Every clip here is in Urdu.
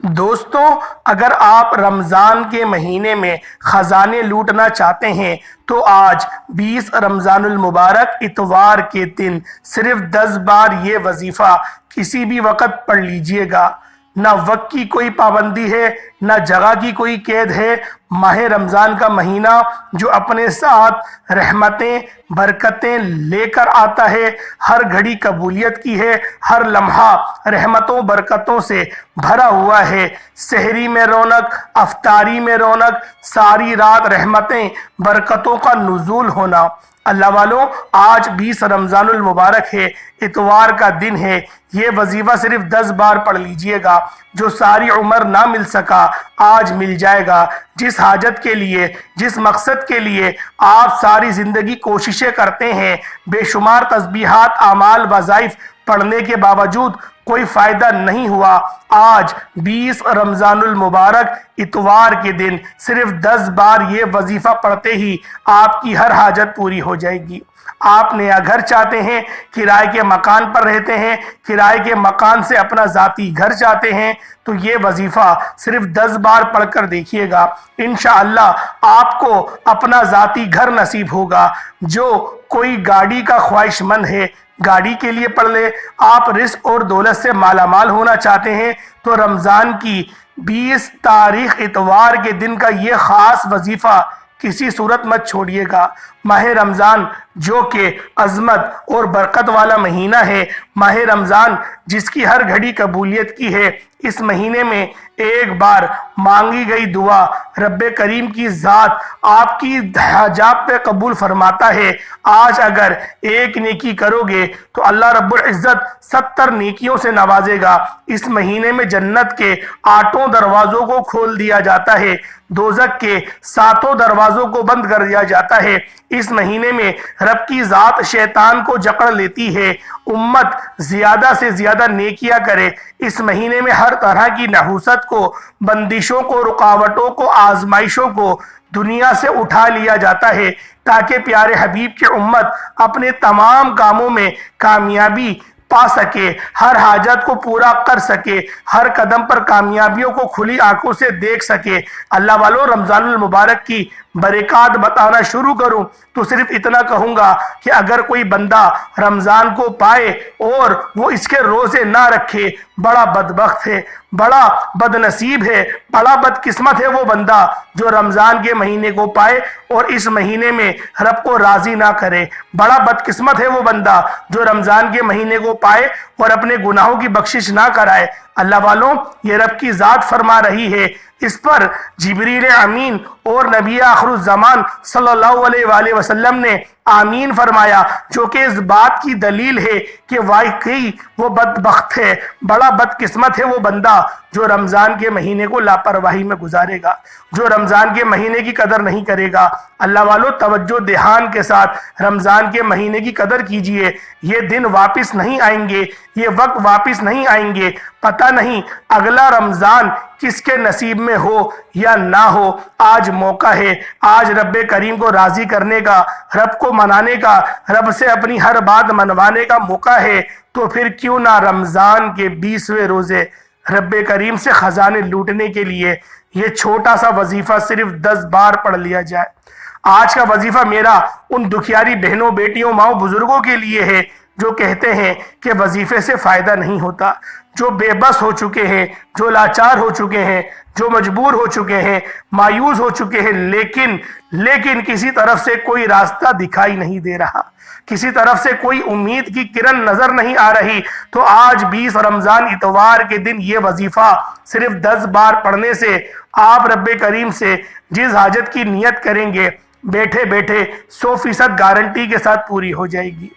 دوستوں، اگر آپ رمضان کے مہینے میں خزانے لوٹنا چاہتے ہیں تو آج 20 رمضان المبارک اتوار کے دن صرف 10 بار یہ وظیفہ کسی بھی وقت پڑھ لیجئے گا۔ نہ وقت کی کوئی پابندی ہے، نہ جگہ کی کوئی قید ہے۔ ماہ رمضان کا مہینہ جو اپنے ساتھ رحمتیں برکتیں لے کر آتا ہے، ہر گھڑی قبولیت کی ہے، ہر لمحہ رحمتوں برکتوں سے بھرا ہوا ہے۔ سحری میں رونق، افطاری میں رونق، ساری رات رحمتیں برکتوں کا نزول ہونا۔ اللہ والوں، آج 20 رمضان المبارک ہے، اتوار کا دن ہے۔ یہ وظیفہ صرف 10 بار پڑھ لیجئے گا۔ جو ساری عمر نہ مل سکا آج مل جائے گا۔ جس حاجت کے لیے، جس مقصد کے لیے آپ ساری زندگی کوششیں کرتے ہیں، بے شمار تسبیحات اعمال وظائف پڑھنے کے باوجود کوئی فائدہ نہیں ہوا، آج 20 رمضان المبارک اتوار کے دن صرف 10 بار یہ وظیفہ پڑھتے ہی آپ کی ہر حاجت پوری ہو جائے گی۔ آپ نیا گھر چاہتے ہیں، کرائے کے مکان پر رہتے ہیں، کرائے کے مکان سے اپنا ذاتی گھر چاہتے ہیں، تو یہ وظیفہ صرف 10 بار پڑھ کر دیکھیے گا، انشاءاللہ آپ کو اپنا ذاتی گھر نصیب ہوگا۔ جو کوئی گاڑی کا خواہش مند ہے، گاڑی کے لیے پڑھ لے۔ آپ رزق اور دولت سے مالا مال ہونا چاہتے ہیں تو رمضان کی 20 تاریخ اتوار کے دن کا یہ خاص وظیفہ کسی صورت مت چھوڑیے گا۔ ماہ رمضان جو کہ عظمت اور برکت والا مہینہ ہے، ماہ رمضان جس کی ہر گھڑی قبولیت کی ہے، اس مہینے میں ایک بار مانگی گئی دعا رب کریم کی ذات آپ کی حاجات پہ قبول فرماتا ہے۔ آج اگر ایک نیکی کرو گے تو اللہ رب العزت 70 نیکیوں سے نوازے گا۔ اس مہینے میں جنت کے 8 دروازوں کو کھول دیا جاتا ہے، دوزخ کے 7 دروازوں کو بند کر دیا جاتا ہے۔ اس مہینے میں رب کی ذات شیطان کو جکڑ لیتی ہے۔ امت زیادہ سے زیادہ نیکیاں کرے۔ اس مہینے میں ہر طرح کی نحوست کو، بندشوں کو، رکاوٹوں کو، آزمائشوں کو دنیا سے اٹھا لیا جاتا ہے تاکہ پیارے حبیب کی امت اپنے تمام کاموں میں کامیابی پا سکے، ہر حاجت کو پورا کر سکے، ہر قدم پر کامیابیوں کو کھلی آنکھوں سے دیکھ سکے۔ اللہ والوں، رمضان المبارک کی برکات بتانا شروع کروں تو صرف اتنا کہوں گا کہ اگر کوئی بندہ رمضان کو پائے اور وہ اس کے روزے نہ رکھے، بڑا بدبخت ہے، بڑا بد نصیب ہے، بڑا بدقسمت ہے وہ بندہ جو رمضان کے مہینے کو پائے اور اس مہینے میں رب کو راضی نہ کرے۔ بڑا بدقسمت ہے وہ بندہ جو رمضان کے مہینے کو پائے اور اپنے گناہوں کی بخشش نہ کرائے۔ اللہ والوں، یہ رب کی ذات فرما رہی ہے۔ اس پر جبریل امین اور نبی آخر الزمان صلی اللہ علیہ وآلہ وسلم نے آمین فرمایا، جو کہ اس بات کی دلیل ہے کہ واقعی وہ بدبخت ہے، بڑا بدقسمت ہے وہ بندہ جو رمضان کے مہینے کو لاپرواہی میں گزارے گا، جو رمضان کے مہینے کی قدر نہیں کرے گا۔ اللہ والوں، توجہ دھیان کے ساتھ رمضان کے مہینے کی قدر کیجئے۔ یہ دن واپس نہیں آئیں گے، یہ وقت واپس نہیں آئیں گے۔ پتہ نہیں اگلا رمضان کس کے نصیب میں ہو یا نہ ہو۔ آج موقع ہے، آج رب کریم کو راضی کرنے کا، رب کو منانے کا، رب سے اپنی ہر بات منوانے کا موقع ہے۔ تو پھر کیوں نہ رمضان کے 20ویں روزے رب کریم سے خزانے لوٹنے کے لیے یہ چھوٹا سا وظیفہ صرف 10 بار پڑھ لیا جائے۔ آج کا وظیفہ میرا ان دکھیاری بہنوں، بیٹیوں، ماؤں، بزرگوں کے لیے ہے جو کہتے ہیں کہ وظیفے سے فائدہ نہیں ہوتا، جو بے بس ہو چکے ہیں، جو لاچار ہو چکے ہیں، جو مجبور ہو چکے ہیں، مایوس ہو چکے ہیں، لیکن کسی طرف سے کوئی راستہ دکھائی نہیں دے رہا، کسی طرف سے کوئی امید کی کرن نظر نہیں آ رہی۔ تو آج 20 رمضان اتوار کے دن یہ وظیفہ صرف 10 بار پڑھنے سے آپ رب کریم سے جس حاجت کی نیت کریں گے، بیٹھے بیٹھے 100% گارنٹی کے ساتھ پوری ہو جائے گی۔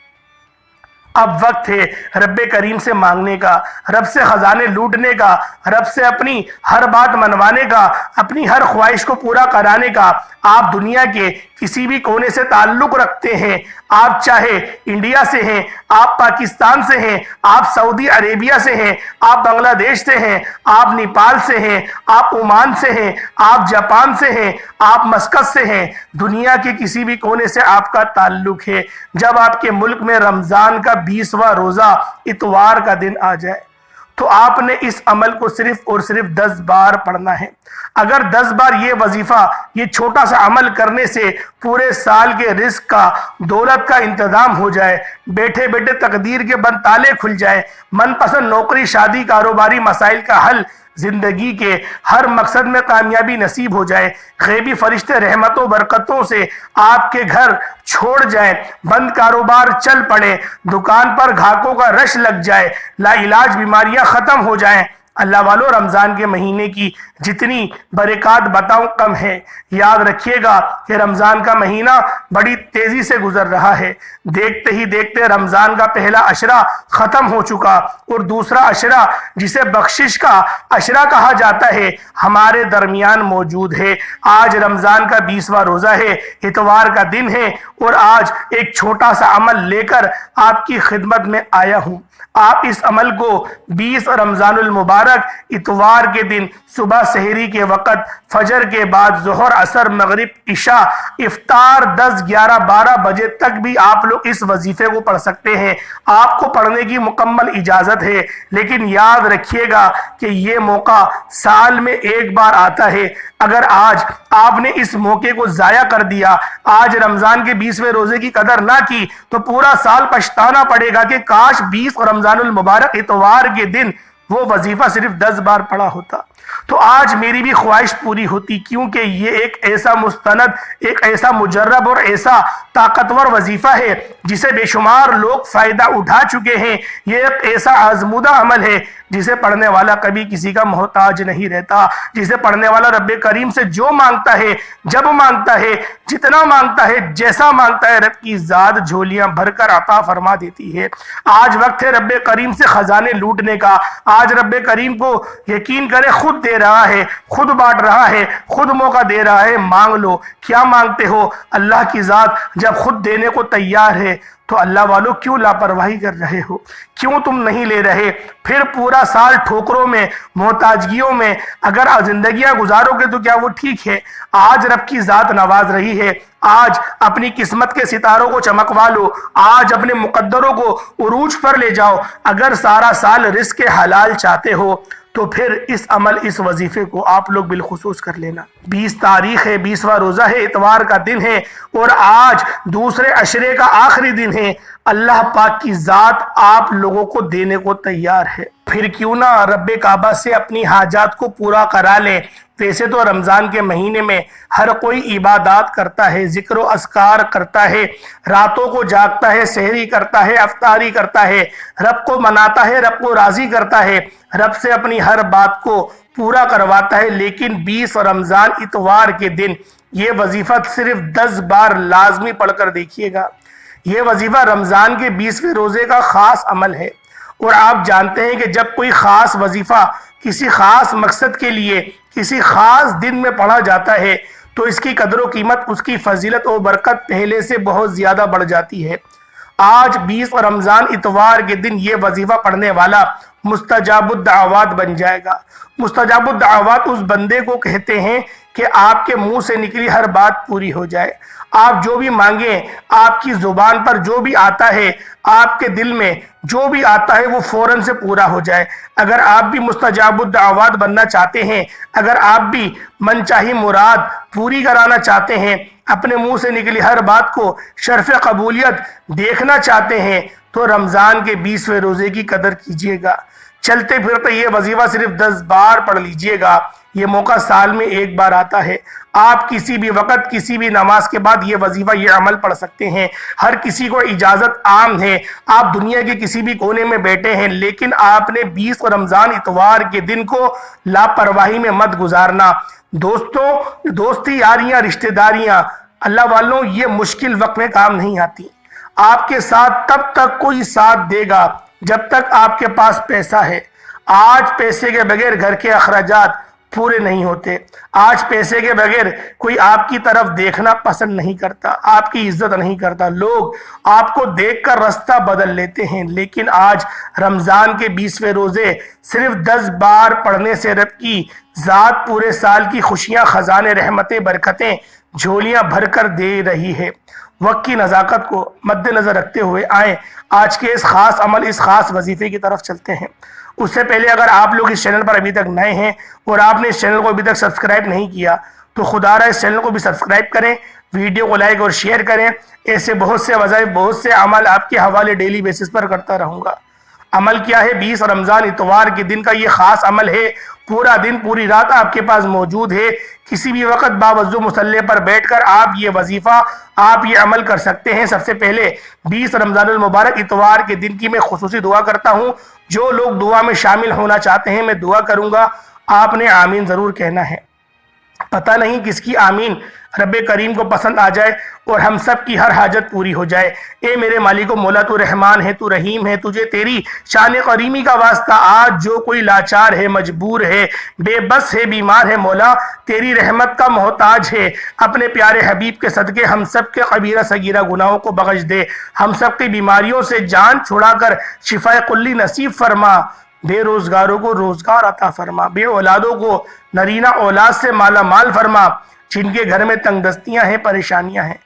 اب وقت ہے رب کریم سے مانگنے کا، رب سے خزانے لوٹنے کا، رب سے اپنی ہر بات منوانے کا، اپنی ہر خواہش کو پورا کرانے کا۔ آپ دنیا کے کسی بھی کونے سے تعلق رکھتے ہیں، آپ چاہے انڈیا سے ہیں، آپ پاکستان سے ہیں، آپ سعودی عربیہ سے ہیں، آپ بنگلہ دیش سے ہیں، آپ نیپال سے ہیں، آپ عمان سے ہیں، آپ جاپان سے ہیں، آپ مسقط سے ہیں، دنیا کے کسی بھی کونے سے آپ کا تعلق ہے۔ جب آپ کے ملک میں رمضان کا 20واں روزہ اتوار کا دن آ جائے تو آپ نے اس عمل کو صرف اور صرف 10 بار پڑھنا ہے۔ اگر 10 بار یہ وظیفہ، یہ چھوٹا سا عمل کرنے سے پورے سال کے رزق کا، دولت کا انتظام ہو جائے، بیٹھے بیٹھے تقدیر کے بند تالے کھل جائے، من پسند نوکری، شادی، کاروباری مسائل کا حل، زندگی کے ہر مقصد میں کامیابی نصیب ہو جائے، غیبی فرشتے رحمتوں برکتوں سے آپ کے گھر چھوڑ جائیں، بند کاروبار چل پڑے، دکان پر گھاٹوں کا رش لگ جائے، لا علاج بیماریاں ختم ہو جائیں، اللہ والو رمضان کے مہینے کی جتنی برکات بتاؤں کم ہے۔ یاد رکھیے گا کہ رمضان کا مہینہ بڑی تیزی سے گزر رہا ہے۔ دیکھتے ہی دیکھتے رمضان کا پہلا عشرہ ختم ہو چکا اور دوسرا عشرہ، جسے بخشش کا عشرہ کہا جاتا ہے، ہمارے درمیان موجود ہے۔ آج رمضان کا 20واں روزہ ہے، اتوار کا دن ہے، اور آج ایک چھوٹا سا عمل لے کر آپ کی خدمت میں آیا ہوں۔ آپ اس عمل کو 20 رمضان المبارک اتوار کے دن صبح سحری کے وقت، فجر کے بعد، ظہر، عصر، مغرب، عشاء، افطار 10، 11، 12 بجے تک بھی آپ لوگ اس وظیفے کو پڑھ سکتے ہیں۔ آپ کو پڑھنے کی مکمل اجازت ہے، لیکن یاد رکھیے گا کہ یہ موقع سال میں ایک بار آتا ہے۔ اگر آج آپ نے اس موقع کو ضائع کر دیا، آج رمضان کے 20ویں روزے کی قدر نہ کی، تو پورا سال پچھتانا پڑے گا کہ کاش 20 رمضان المبارک اتوار کے دن وہ وظیفہ صرف 10 بار پڑھا ہوتا۔ تو آج میری بھی خواہش پوری ہوتی، کیونکہ یہ ایک ایسا مستند، ایک ایسا مجرب اور ایسا طاقتور وظیفہ ہے جسے بے شمار لوگ فائدہ اٹھا چکے ہیں۔ یہ ایک ایسا آزمودہ عمل ہے جسے پڑھنے والا کبھی کسی کا محتاج نہیں رہتا، جسے پڑھنے والا رب کریم سے جو مانگتا ہے، جب مانگتا ہے، جتنا مانگتا ہے، جیسا مانگتا ہے، رب کی ذات جھولیاں بھر کر عطا فرما دیتی ہے۔ آج وقت ہے رب کریم سے خزانے لوٹنے کا۔ آج رب کریم کو یقین کرے خود دے رہا ہے، خود بانٹ رہا ہے، خود موقع دے رہا ہے۔ مانگ لو، کیا مانگتے ہو؟ اللہ کی ذات جب خود دینے کو تیار ہے تو اللہ والوں کیوں لاپرواہی کر رہے ہو؟ کیوں تم نہیں لے رہے؟ پھر پورا سال ٹھوکروں میں، محتاجگیوں میں اگر زندگیاں گزارو گے تو کیا وہ ٹھیک ہے؟ آج رب کی ذات نواز رہی ہے۔ آج اپنی قسمت کے ستاروں کو چمکوا لو، آج اپنے مقدروں کو عروج پر لے جاؤ۔ اگر سارا سال رزق حلال چاہتے ہو تو پھر اس عمل، اس وظیفے کو آپ لوگ بالخصوص کر لینا۔ 20 تاریخ ہے، 20واں روزہ ہے، اتوار کا دن ہے، اور آج دوسرے عشرے کا آخری دن ہے۔ اللہ پاک کی ذات آپ لوگوں کو دینے کو تیار ہے۔ پھر کیوں نہ رب کعبہ سے اپنی حاجات کو پورا کرا لیں۔ ویسے تو رمضان کے مہینے میں ہر کوئی عبادات کرتا ہے، ذکر و اذکار کرتا ہے، راتوں کو جاگتا ہے، سحری کرتا ہے، افطاری کرتا ہے، رب کو مناتا ہے، رب کو راضی کرتا ہے، رب سے اپنی ہر بات کو پورا کرواتا ہے۔ لیکن 20 رمضان اتوار کے دن یہ وظیفہ صرف 10 بار لازمی پڑھ کر دیکھیے گا۔ یہ وظیفہ رمضان کے 20ویں روزے کا خاص عمل ہے، اور آپ جانتے ہیں کہ جب کوئی خاص وظیفہ کسی خاص مقصد کے لیے کسی خاص دن میں پڑھا جاتا ہے تو اس کی قدر و قیمت، اس کی فضیلت و برکت پہلے سے بہت زیادہ بڑھ جاتی ہے۔ آج 20 رمضان اتوار کے دن یہ وظیفہ پڑھنے والا مستجاب الدعوات بن جائے گا۔ مستجاب الدعوات اس بندے کو کہتے ہیں کہ آپ کے منہ سے نکلی ہر بات پوری ہو جائے۔ آپ جو بھی مانگیں، آپ کی زبان پر جو بھی آتا ہے، آپ کے دل میں جو بھی آتا ہے، وہ فوراً سے پورا ہو جائے۔ اگر آپ بھی مستجاب الدعوات بننا چاہتے ہیں، اگر آپ بھی من چاہی مراد پوری کرانا چاہتے ہیں، اپنے منہ سے نکلی ہر بات کو شرف قبولیت دیکھنا چاہتے ہیں، تو رمضان کے 20ویں روزے کی قدر کیجیے گا۔ چلتے پھرتے یہ وظیفہ صرف 10 بار پڑھ لیجئے گا۔ یہ موقع سال میں ایک بار آتا ہے۔ آپ کسی بھی وقت، کسی بھی نماز کے بعد یہ وظیفہ، یہ عمل پڑھ سکتے ہیں۔ ہر کسی کو اجازت عام ہے۔ آپ دنیا کے کسی بھی کونے میں بیٹھے ہیں، لیکن آپ نے 20 رمضان اتوار کے دن کو لاپرواہی میں مت گزارنا۔ دوستوں، دوستی یاریاں، رشتہ داریاں، اللہ والوں، یہ مشکل وقت میں کام نہیں آتی۔ آپ کے ساتھ تب تک کوئی ساتھ دے گا جب تک آپ کے پاس پیسہ ہے۔ آج پیسے کے بغیر گھر کے اخراجات پورے نہیں ہوتے۔ آج پیسے کے بغیر کوئی آپ کی طرف دیکھنا پسند نہیں کرتا، آپ کی عزت نہیں کرتا، لوگ آپ کو دیکھ کر رستہ بدل لیتے ہیں۔ لیکن آج رمضان کے 20ویں روزے صرف 10 بار پڑھنے سے رب کی ذات پورے سال کی خوشیاں، خزانے، رحمتیں، برکتیں جھولیاں بھر کر دے رہی ہے۔ وقت کی نزاکت کو مد نظر رکھتے ہوئے آئیں آج کے اس خاص عمل، اس خاص وظیفے کی طرف چلتے ہیں، اس سے پہلے اگر آپ لوگ اس چینل پر ابھی تک نئے ہیں اور آپ نے اس چینل کو ابھی تک سبسکرائب نہیں کیا تو خدا را اس چینل کو بھی سبسکرائب کریں، ویڈیو کو لائک اور شیئر کریں۔ ایسے بہت سے وظائف، بہت سے عمل آپ کے حوالے ڈیلی بیسس پر کرتا رہوں گا۔ عمل کیا ہے؟ 20 رمضان اتوار کے دن کا یہ خاص عمل ہے، پورا دن پوری رات آپ کے پاس موجود ہے، کسی بھی وقت باوضو مصلی پر بیٹھ کر آپ یہ وظیفہ، آپ یہ عمل کر سکتے ہیں۔ سب سے پہلے 20 رمضان المبارک اتوار کے دن کی میں خصوصی دعا کرتا ہوں، جو لوگ دعا میں شامل ہونا چاہتے ہیں میں دعا کروں گا، آپ نے آمین ضرور کہنا ہے۔ پتہ نہیں کس کی آمین رب کریم کو پسند آ جائے اور ہم سب کی ہر حاجت پوری ہو جائے۔ اے میرے مالک و مولا، تو رحمان ہے، تو رحیم ہے، تجھے تیری شان کریمی کا واسطہ آج جو کوئی لاچار ہے، مجبور ہے، بے بس ہے، بیمار ہے، مولا تیری رحمت کا محتاج ہے، اپنے پیارے حبیب کے صدقے ہم سب کے کبیرہ صغیرہ گناہوں کو بخش دے، ہم سب کی بیماریوں سے جان چھڑا کر شفائے کلی نصیب فرما، بے روزگاروں کو روزگار عطا فرما، بے اولادوں کو نرینہ اولاد سے مالا مال فرما، جن کے گھر میں تنگ دستیاں ہیں، پریشانیاں ہیں،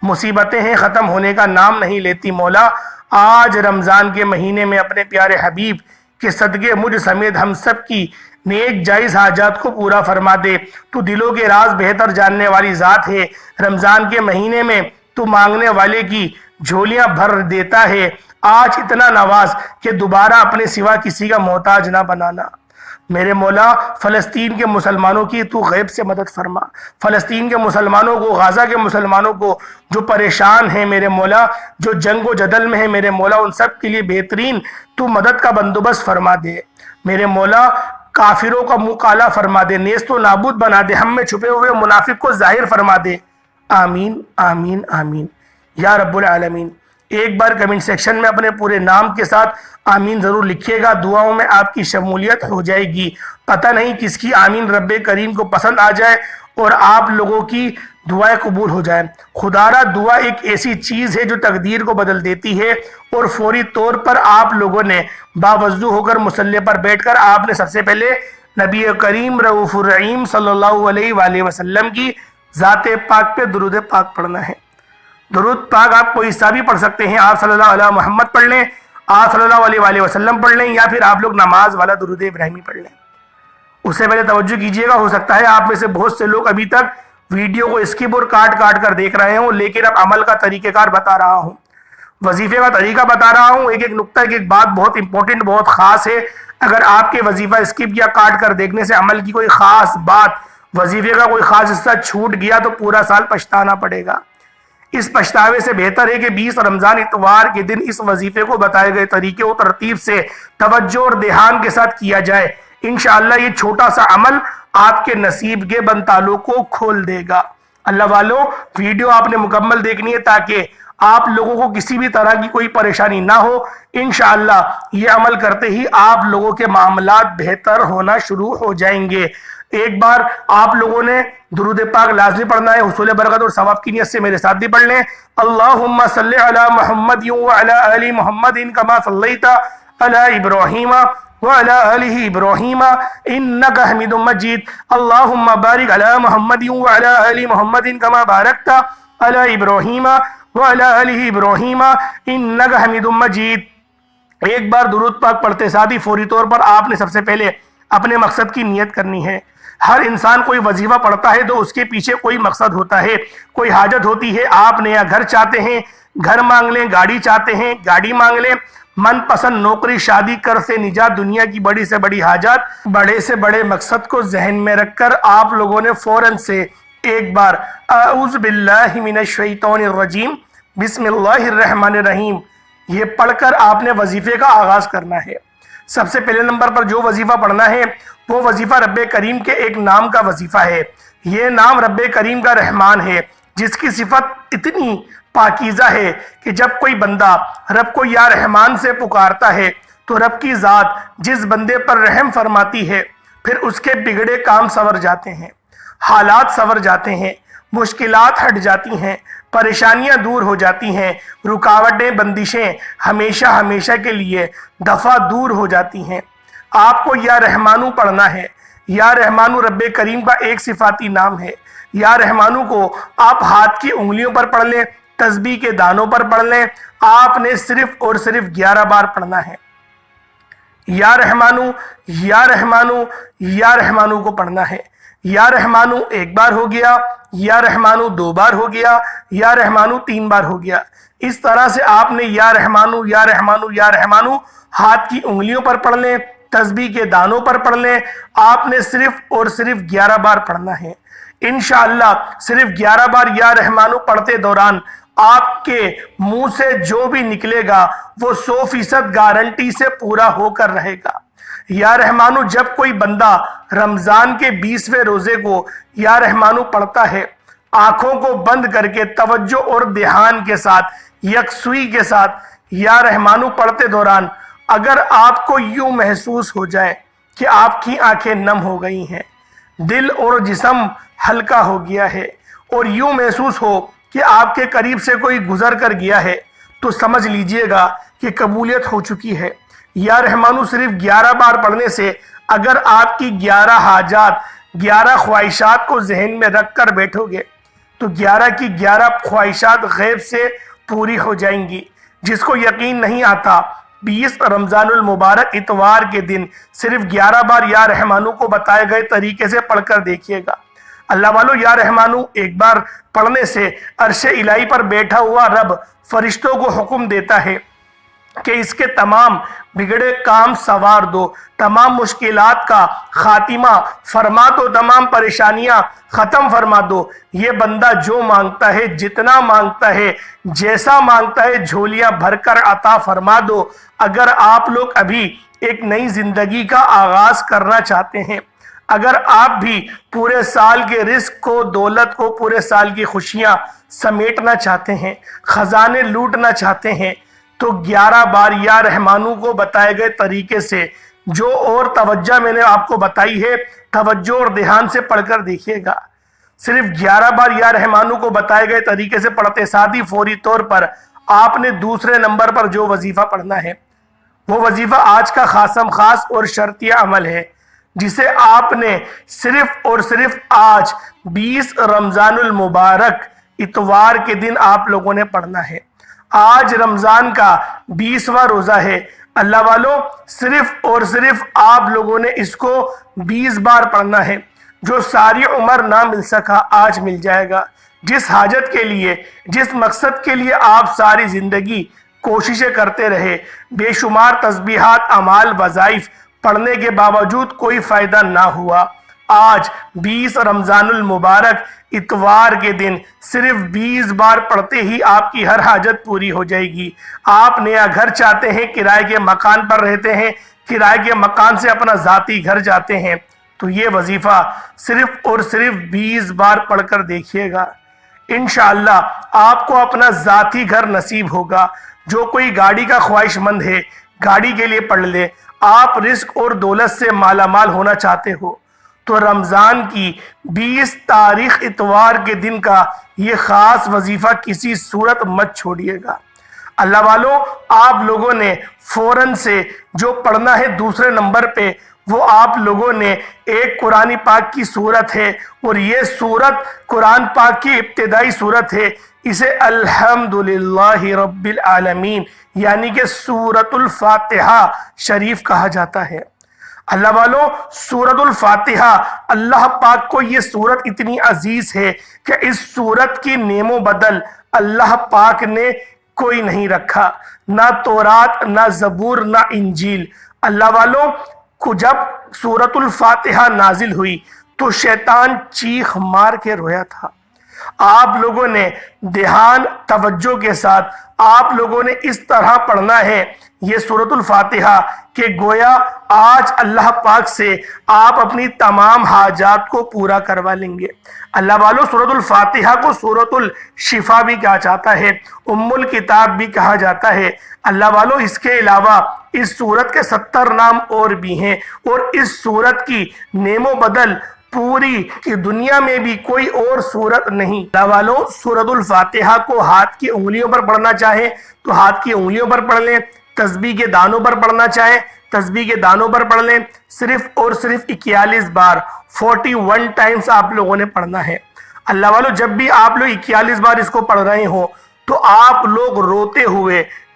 مصیبتیں ہیں، ختم ہونے کا نام نہیں لیتی، مولا آج رمضان کے مہینے میں اپنے پیارے حبیب کے صدقے مجھ سمیت ہم سب کی نیک جائز حاجات کو پورا فرما دے۔ تو دلوں کے راز بہتر جاننے والی ذات ہے، رمضان کے مہینے میں تو مانگنے والے کی جھولیاں بھر دیتا ہے، آج اتنا نواز کہ دوبارہ اپنے سوا کسی کا محتاج نہ بنانا۔ میرے مولا فلسطین کے مسلمانوں کی تو غیب سے مدد فرما، فلسطین کے مسلمانوں کو، غزہ کے مسلمانوں کو جو پریشان ہیں میرے مولا، جو جنگ و جدل میں ہیں میرے مولا، ان سب کے لیے بہترین تو مدد کا بندوبست فرما دے میرے مولا، کافروں کا منہ کالا فرما دے، نیست و نابود بنا دے، ہم میں چھپے ہوئے منافق کو ظاہر فرما دے، آمین آمین آمین یا رب العالمین۔ ایک بار کمنٹ سیکشن میں اپنے پورے نام کے ساتھ آمین ضرور لکھیے گا، دعاؤں میں آپ کی شمولیت ہو جائے گی۔ پتہ نہیں کس کی آمین رب کریم کو پسند آ جائے اور آپ لوگوں کی دعائیں قبول ہو جائیں۔ خدا را دعا ایک ایسی چیز ہے جو تقدیر کو بدل دیتی ہے، اور فوری طور پر آپ لوگوں نے باوضو ہو کر مصلی پر بیٹھ کر آپ نے سب سے پہلے نبی کریم رؤوف الرحیم صلی اللہ علیہ وآلہ وسلم کی ذات پاک پہ درود پاک پڑھنا ہے۔ درود پاک آپ کوئی حصہ بھی پڑھ سکتے ہیں، آپ صلی اللہ علیہ محمد پڑھ لیں، آپ صلی اللہ علیہ وآلہ وسلم پڑھ لیں، یا پھر آپ لوگ نماز والا درود ابراہیمی پڑھ لیں۔ اس سے پہلے توجہ کیجئے گا، ہو سکتا ہے آپ میں سے بہت سے لوگ ابھی تک ویڈیو کو اسکپ اور کاٹ کاٹ کر دیکھ رہے ہوں، لیکن اب عمل کا طریقہ کار بتا رہا ہوں، وظیفے کا طریقہ بتا رہا ہوں، ایک ایک نقطہ، ایک ایک بات بہت امپورٹنٹ، بہت خاص ہے۔ اگر آپ کے وظیفہ اسکپ یا کاٹ کر دیکھنے سے عمل کی کوئی خاص بات، وظیفے کا کوئی خاص حصہ چھوٹ گیا تو پورا سال پچھتانا پڑے گا۔ اس پچھتاوے سے بہتر ہے کہ 20 رمضان اتوار کے دن اس وظیفے کو بتائے گئے طریقے و ترتیب سے توجہ اور دھیان کے ساتھ کیا جائے۔ انشاءاللہ یہ چھوٹا سا عمل آپ کے نصیب کے بنتالوں کو کھول دے گا۔ اللہ والو، ویڈیو آپ نے مکمل دیکھنی ہے تاکہ آپ لوگوں کو کسی بھی طرح کی کوئی پریشانی نہ ہو۔ انشاءاللہ یہ عمل کرتے ہی آپ لوگوں کے معاملات بہتر ہونا شروع ہو جائیں گے۔ ایک بار آپ لوگوں نے درود پاک لازمی پڑھنا ہے، حصول برکت اور ثواب کی نیت سے میرے ساتھ بھی پڑھ لیں۔ اللہم صلی علی محمد وعلی آل محمد کما صلیت علی ابراہیم وعلی آل ابراہیم انک حمید مجید۔ اللہم بارک علی محمد وعلی آل محمد کما بارکت علی ابراہیم وعلی آل ابراہیم انک حمید مجید۔ ایک بار درود پاک پڑھتے ساتھ ہی فوری طور پر آپ نے سب سے پہلے اپنے مقصد کی نیت کرنی ہے۔ ہر انسان کوئی وظیفہ پڑھتا ہے تو اس کے پیچھے کوئی مقصد ہوتا ہے، کوئی حاجت ہوتی ہے۔ آپ نیا گھر چاہتے ہیں، گھر مانگ لیں، گاڑی چاہتے ہیں، گاڑی مانگ لیں، من پسند نوکری، شادی، قرض سے نجات، دنیا کی بڑی سے بڑی حاجات، بڑے سے بڑے مقصد کو ذہن میں رکھ کر آپ لوگوں نے فوراً سے ایک بار اعوذ باللہ من الشیطان الرجیم بسم اللہ الرحمن الرحیم یہ پڑھ کر آپ نے وظیفے کا آغاز کرنا ہے۔ سب سے پہلے نمبر پر جو وظیفہ پڑھنا ہے وہ وظیفہ رب کریم کے ایک نام کا وظیفہ ہے۔ یہ نام رب کریم کا رحمان ہے، جس کی صفت اتنی پاکیزہ ہے کہ جب کوئی بندہ رب کو یا رحمان سے پکارتا ہے تو رب کی ذات جس بندے پر رحم فرماتی ہے پھر اس کے بگڑے کام سنور جاتے ہیں، حالات سنور جاتے ہیں، مشکلات ہٹ جاتی ہیں، پریشانیاں دور ہو جاتی ہیں، رکاوٹیں، بندشیں ہمیشہ ہمیشہ کے لیے دفع دور ہو جاتی ہیں۔ آپ کو یا رحمانو پڑھنا ہے۔ یا رحمانو رب کریم کا ایک صفاتی نام ہے۔ یا رحمانو کو آپ ہاتھ کی انگلیوں پر پڑھ لیں، تسبیح کے دانوں پر پڑھ لیں۔ آپ نے صرف اور صرف 11 بار پڑھنا ہے۔ یا رحمانو یا رحمانو یا رحمانو کو پڑھنا ہے۔ یا رحمانو ایک بار ہو گیا، یا رحمانو دو بار ہو گیا، یا رحمانو تین بار ہو گیا۔ اس طرح سے آپ نے یا رحمانو یا رحمانو یا رحمانو ہاتھ کی انگلیوں پر پڑھ لیں، تسبیح کے دانوں پر پڑھ لیں۔ آپ نے صرف اور صرف 11 بار پڑھنا ہے۔ انشاءاللہ صرف 11 بار یا رحمانو پڑھتے دوران آپ کے منہ سے جو بھی نکلے گا وہ 100% گارنٹی سے پورا ہو کر رہے گا۔ یا رحمانو جب کوئی بندہ رمضان کے 20ویں روزے کو یا رحمانو پڑھتا ہے، آنکھوں کو بند کر کے توجہ اور دھیان کے ساتھ، یکسوئی کے ساتھ یا رحمانو پڑھتے دوران اگر آپ کو یوں محسوس ہو جائے کہ آپ کی آنکھیں نم ہو گئی ہیں، دل اور جسم ہلکا ہو گیا ہے، اور یوں محسوس ہو کہ آپ کے قریب سے کوئی گزر کر گیا ہے، تو سمجھ لیجئے گا کہ قبولیت ہو چکی ہے۔ یا رحمانو صرف 11 بار پڑھنے سے اگر آپ کی 11 حاجات، 11 خواہشات کو ذہن میں رکھ کر بیٹھو گے تو 11 کی 11 خواہشات غیب سے پوری ہو جائیں گی۔ جس کو یقین نہیں آتا 20 رمضان المبارک اتوار کے دن صرف 11 بار یا رحمانو کو بتائے گئے طریقے سے پڑھ کر دیکھیے گا۔ اللہ والو یا رحمانو ایک بار پڑھنے سے عرش الہی پر بیٹھا ہوا رب فرشتوں کو حکم دیتا ہے کہ اس کے تمام بگڑے کام سوار دو، تمام مشکلات کا خاتمہ فرما دو، تمام پریشانیاں ختم فرما دو۔ یہ بندہ جو مانگتا ہے، جتنا مانگتا ہے، جیسا مانگتا ہے، جھولیاں بھر کر عطا فرما دو۔ اگر آپ لوگ ابھی ایک نئی زندگی کا آغاز کرنا چاہتے ہیں، اگر آپ بھی پورے سال کے رزق کو، دولت کو، پورے سال کی خوشیاں سمیٹنا چاہتے ہیں، خزانے لوٹنا چاہتے ہیں، تو 11 بار یا رحمانو کو بتائے گئے طریقے سے جو اور توجہ میں نے آپ کو بتائی ہے، توجہ اور دھیان سے پڑھ کر دیکھیے گا۔ صرف 11 بار یا رحمانو کو بتائے گئے طریقے سے پڑھتے ساتھ ہی فوری طور پر آپ نے دوسرے نمبر پر جو وظیفہ پڑھنا ہے وہ وظیفہ آج کا خاصم خاص اور شرطیہ عمل ہے، جسے آپ نے صرف اور صرف آج 20 رمضان المبارک اتوار کے دن آپ لوگوں نے پڑھنا ہے۔ آج رمضان کا 20واں روزہ ہے۔ اللہ والو صرف اور صرف آپ لوگوں نے اس کو 20 بار پڑھنا ہے۔ جو ساری عمر نہ مل سکا آج مل جائے گا۔ جس حاجت کے لیے، جس مقصد کے لیے آپ ساری زندگی کوششیں کرتے رہے، بے شمار تسبیحات، اعمال، وظائف پڑھنے کے باوجود کوئی فائدہ نہ ہوا، آج 20 رمضان المبارک اتوار کے دن صرف 20 بار پڑھتے ہی آپ کی ہر حاجت پوری ہو جائے گی۔ آپ نیا گھر چاہتے ہیں، کرائے کے مکان پر رہتے ہیں، کرائے کے مکان سے اپنا ذاتی گھر جاتے ہیں، تو یہ وظیفہ صرف اور صرف 20 بار پڑھ کر دیکھیے گا۔ انشاءاللہ آپ کو اپنا ذاتی گھر نصیب ہوگا۔ جو کوئی گاڑی کا خواہش مند ہے، گاڑی کے لیے پڑھ لے۔ آپ رزق اور دولت سے مالا مال ہونا چاہتے ہو تو رمضان کی 20 تاریخ اتوار کے دن کا یہ خاص وظیفہ کسی صورت مت چھوڑیے گا۔ اللہ والو آپ لوگوں نے فوراً سے جو پڑھنا ہے دوسرے نمبر پہ، وہ آپ لوگوں نے ایک قرآن پاک کی سورت ہے، اور یہ سورت قرآن پاک کی ابتدائی سورت ہے۔ اسے الحمدللہ رب العالمین یعنی کہ سورۃ الفاتحہ شریف کہا جاتا ہے۔ اللہ والو سورۃ الفاتحہ اللہ پاک کو یہ سورت اتنی عزیز ہے کہ اس سورت کی نیم و بدل اللہ پاک نے کوئی نہیں رکھا، نہ تورات، نہ زبور، نہ انجیل۔ اللہ والو کو جب سورۃ الفاتحہ نازل ہوئی تو شیطان چیخ مار کے رویا تھا۔ آپ لوگوں نے دھیان، توجہ کے ساتھ آپ لوگوں نے اس طرح پڑھنا ہے یہ سورۃ الفاتحہ کہ گویا آج اللہ پاک سے آپ اپنی تمام حاجات کو پورا کروا لیں گے۔ اللہ والو سورۃ الفاتحہ کو سورۃ الشفا بھی کہا جاتا ہے، ام الکتاب بھی کہا جاتا ہے۔ اللہ والو اس کے علاوہ اس سورت کے 70 نام اور بھی ہیں، اور اس سورت کی نیم و بدل پوری کی دنیا میں بھی کوئی اور سورت نہیں۔ اللہ والو سورۃ الفاتحہ کو ہاتھ کی انگلیوں پر پڑھنا چاہیں تو ہاتھ کی انگلیوں پر پڑھ لیں، تسبیح کے دانوں پر پڑھنا چاہیں تسبیح کے دانوں پر پڑھ لیں۔ صرف اور صرف 41 بار 41 ٹائمز آپ لوگوں نے پڑھنا ہے۔ اللہ والو جب بھی آپ لوگ 41 بار اس کو پڑھ رہے ہوں تو آپ لوگ روتے ہوئے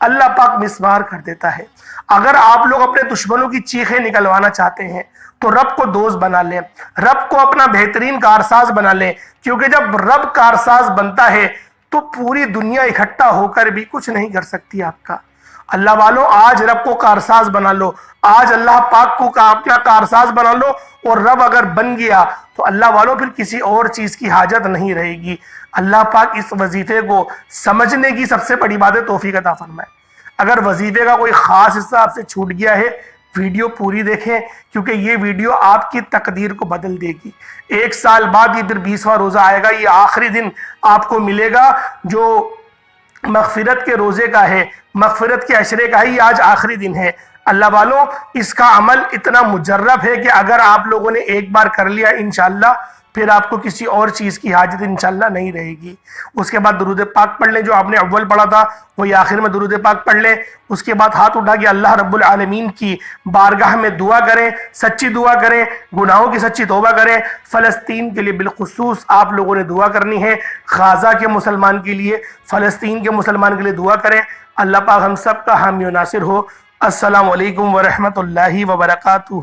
اللہ پاک مسمار کر دیتا ہے۔ اگر آپ لوگ اپنے دشمنوں کی چیخیں نکلوانا چاہتے ہیں تو رب کو دوست بنا لیں، رب کو اپنا بہترین کارساز بنا لیں، کیونکہ جب رب کارساز بنتا ہے تو پوری دنیا اکٹھا ہو کر بھی کچھ نہیں کر سکتی آپ کا۔ اللہ والوں، آج رب کو کارساز بنا لو، آج اللہ پاک کو اپنا کارساز بنا لو، اور رب اگر بن گیا تو اللہ والوں پھر کسی اور چیز کی حاجت نہیں رہے گی۔ اللہ پاک اس وظیفے کو سمجھنے کی سب سے بڑی بات ہے توفیق عطا فرمائے۔ اگر وظیفے کا کوئی خاص حصہ آپ سے چھوٹ گیا ہے، ویڈیو پوری دیکھیں، کیونکہ یہ ویڈیو آپ کی تقدیر کو بدل دے گی۔ 1 سال بعد یہ پھر 20واں روزہ آئے گا، یہ آخری دن آپ کو ملے گا جو مغفرت کے روزے کا ہے، مغفرت کے عشرے کا ہے، یہ آج آخری دن ہے۔ اللہ والوں، اس کا عمل اتنا مجرب ہے کہ اگر آپ لوگوں نے ایک بار کر لیا انشاءاللہ پھر آپ کو کسی اور چیز کی حاجت انشاءاللہ نہیں رہے گی۔ اس کے بعد درود پاک پڑھ لیں، جو آپ نے اول پڑھا تھا وہی آخر میں درود پاک پڑھ لیں۔ اس کے بعد ہاتھ اٹھا کے اللہ رب العالمین کی بارگاہ میں دعا کریں، سچی دعا کریں، گناہوں کی سچی توبہ کریں۔ فلسطین کے لیے بالخصوص آپ لوگوں نے دعا کرنی ہے، غزہ کے مسلمان کے لیے، فلسطین کے مسلمان کے لیے دعا کریں۔ اللہ پاک ہم سب کا حامی و ناصر ہو۔ السلام علیکم ورحمۃ اللہ وبرکاتہ۔